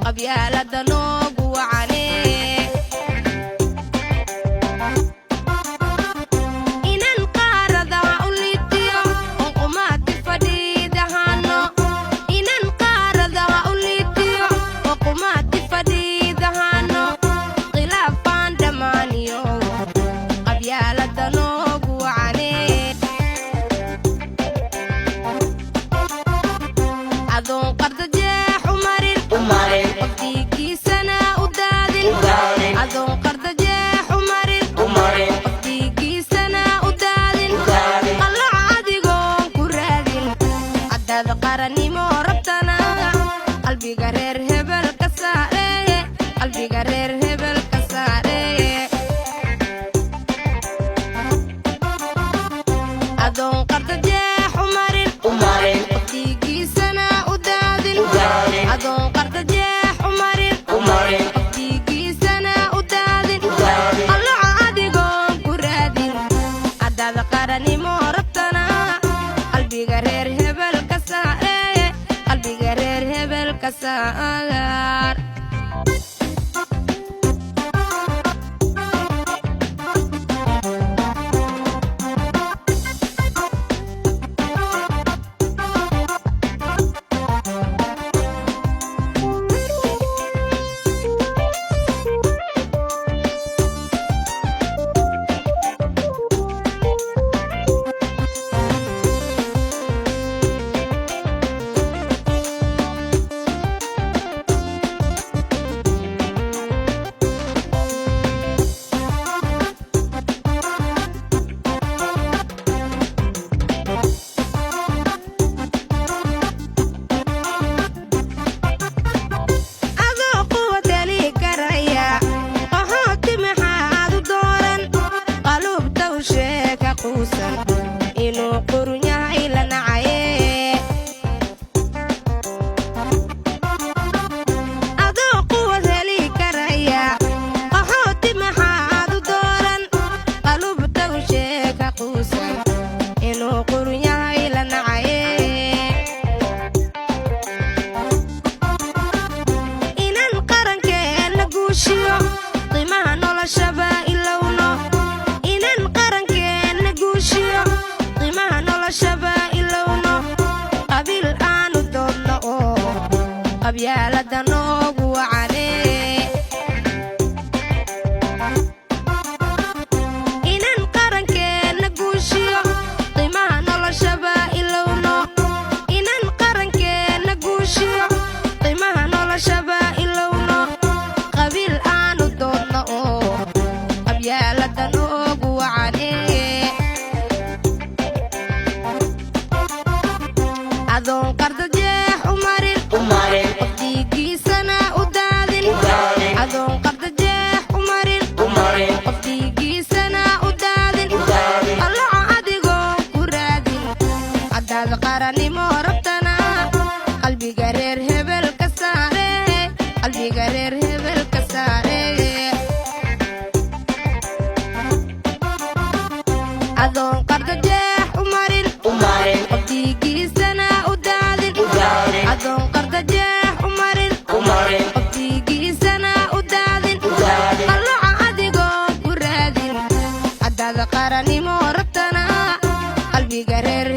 qabyaalada noogu wacane inan qaarada u liitiyo qumaati fadhiidahano inan qaarada u liitiyo qumaati fadhiidahano khilaafaan dhammaaniyo qabyaalada noogu wacane adoon qarda jeex umarin qofdiigiisana u daadin adoon qarda jeex umarin qofdiigiisana u daadin qallaca adigoon ku raadin caddaada qarannimo rabtana qalbiga reer hebel ka saareye qalbiga reer hebel ka saareye adoon qarda jeex umarin qofdiigiisana u daadin adoon qarda jeex umarin qofdiigiisana u daadin qallaca adigoon ku raadin caddaada qarannimo rabtana qalbiga reer hebel ka saareye qalbiga reer hebel ka saar adoo quwadali karaya qaxooti maxaad u dooran qaluubta u sheeka quusan inuu qurun yahay la nacaye adoo quwad heli karaya qaxooti maxaad u dooran qaluubta u sheeka quusan inuu qurun yahay la nacaye inan qarankeena guushiyo qiimaha noloshaba ilowno inan qarankeena guushiyo qiimaha noloshaba ilowno qabiil aanu doodno oo qabyaalada noogu wacane inan qarankeena guushiyo qiimaha noloshaba ilowno inan qarankeena guushiyo qiimaha noloshaba ilowno qabiil aanu doodno oo qabyaalada noogu wacane adoon qarda jeex umarin qofdiigiisana u daadin adoon qarda jeex umarin qofdiigiisana u daadin qallaca adigoon ku raadin caddaada qarannimo rabtana qalbiga reer hebel ka saareye qalbiga reer hebel ka saareye adoon qarda jeex umarin qofdiigiisana u daadin adoon qarda jeex umarin qofdiigiisana u daadin qallaca adigoon ku raadin caddaada qarannimo rabtana qalbiga reer